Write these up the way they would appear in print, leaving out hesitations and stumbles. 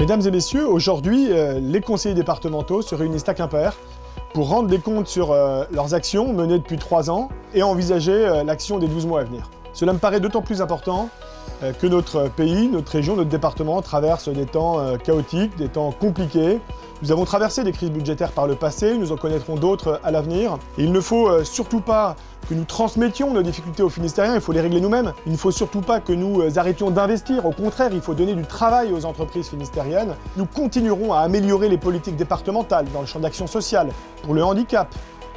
Mesdames et messieurs, aujourd'hui, les conseillers départementaux se réunissent à Quimper pour rendre des comptes sur leurs actions menées depuis 3 ans et envisager l'action des 12 mois à venir. Cela me paraît d'autant plus important que notre pays, notre région, notre département traverse des temps chaotiques, des temps compliqués. Nous avons traversé des crises budgétaires par le passé, nous en connaîtrons d'autres à l'avenir. Et il ne faut surtout pas que nous transmettions nos difficultés aux Finistériens, il faut les régler nous-mêmes. Il ne faut surtout pas que nous arrêtions d'investir, au contraire, il faut donner du travail aux entreprises finistériennes. Nous continuerons à améliorer les politiques départementales dans le champ d'action sociale, pour le handicap,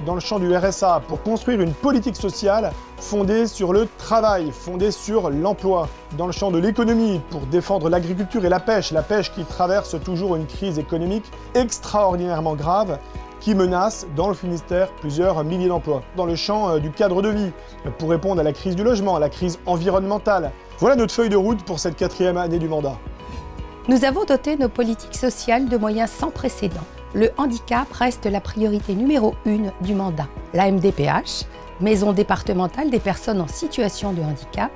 dans le champ du RSA, pour construire une politique sociale fondée sur le travail, fondée sur l'emploi, dans le champ de l'économie, pour défendre l'agriculture et la pêche qui traverse toujours une crise économique extraordinairement grave, qui menace dans le Finistère plusieurs milliers d'emplois. Dans le champ du cadre de vie, pour répondre à la crise du logement, à la crise environnementale. Voilà notre feuille de route pour cette 4e année du mandat. Nous avons doté nos politiques sociales de moyens sans précédent. Le handicap reste la priorité numéro 1 du mandat. La MDPH, Maison départementale des personnes en situation de handicap,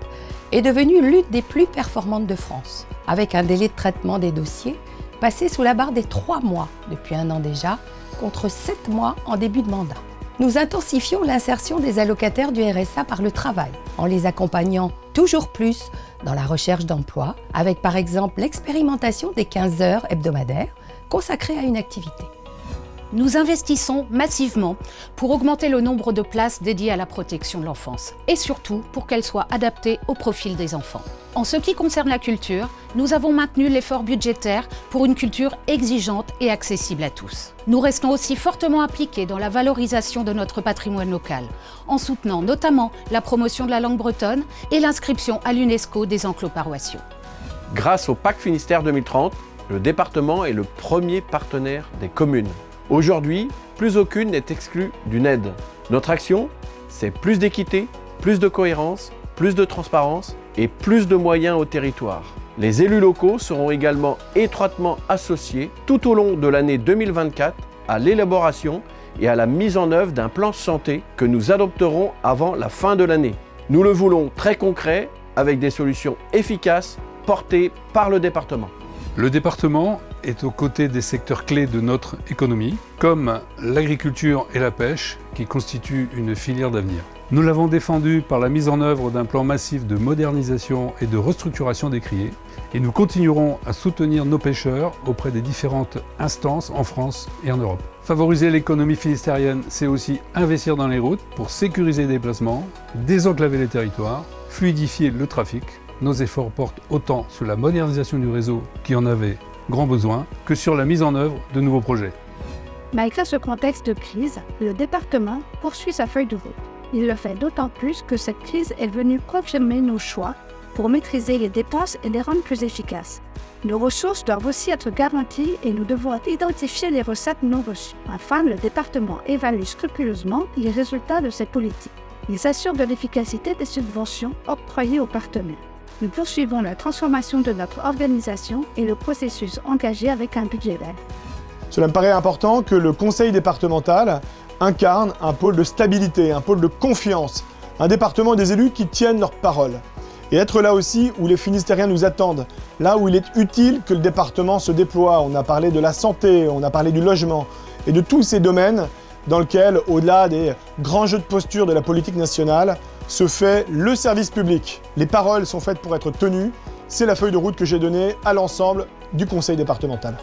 est devenue l'une des plus performantes de France, avec un délai de traitement des dossiers passé sous la barre des 3 mois depuis 1 an déjà, contre 7 mois en début de mandat. Nous intensifions l'insertion des allocataires du RSA par le travail, en les accompagnant toujours plus dans la recherche d'emploi, avec par exemple l'expérimentation des 15 heures hebdomadaires consacrées à une activité. Nous investissons massivement pour augmenter le nombre de places dédiées à la protection de l'enfance et surtout pour qu'elles soient adaptées au profil des enfants. En ce qui concerne la culture, nous avons maintenu l'effort budgétaire pour une culture exigeante et accessible à tous. Nous restons aussi fortement impliqués dans la valorisation de notre patrimoine local, en soutenant notamment la promotion de la langue bretonne et l'inscription à l'UNESCO des enclos paroissiaux. Grâce au Pacte Finistère 2030, le département est le premier partenaire des communes. Aujourd'hui, plus aucune n'est exclue d'une aide. Notre action, c'est plus d'équité, plus de cohérence, plus de transparence et plus de moyens au territoire. Les élus locaux seront également étroitement associés tout au long de l'année 2024 à l'élaboration et à la mise en œuvre d'un plan santé que nous adopterons avant la fin de l'année. Nous le voulons très concret avec des solutions efficaces portées par le département. Le département est aux côtés des secteurs clés de notre économie, comme l'agriculture et la pêche, qui constituent une filière d'avenir. Nous l'avons défendu par la mise en œuvre d'un plan massif de modernisation et de restructuration des criées, et nous continuerons à soutenir nos pêcheurs auprès des différentes instances en France et en Europe. Favoriser l'économie finistérienne, c'est aussi investir dans les routes pour sécuriser les déplacements, désenclaver les territoires, fluidifier le trafic. Nos efforts portent autant sur la modernisation du réseau qui en avait grand besoin que sur la mise en œuvre de nouveaux projets. Malgré ce contexte de crise, le département poursuit sa feuille de route. Il le fait d'autant plus que cette crise est venue confirmer nos choix pour maîtriser les dépenses et les rendre plus efficaces. Nos ressources doivent aussi être garanties et nous devons identifier les recettes non reçues. Enfin, le département évalue scrupuleusement les résultats de cette politique. Il s'assure de l'efficacité des subventions octroyées aux partenaires. Nous poursuivons la transformation de notre organisation et le processus engagé avec un budget vert. Cela me paraît important que le conseil départemental incarne un pôle de stabilité, un pôle de confiance, un département des élus qui tiennent leur parole. Et être là aussi où les Finistériens nous attendent, là où il est utile que le département se déploie. On a parlé de la santé, on a parlé du logement et de tous ces domaines dans lesquels, au-delà des grands jeux de posture de la politique nationale, se fait le service public. Les paroles sont faites pour être tenues. C'est la feuille de route que j'ai donnée à l'ensemble du conseil départemental.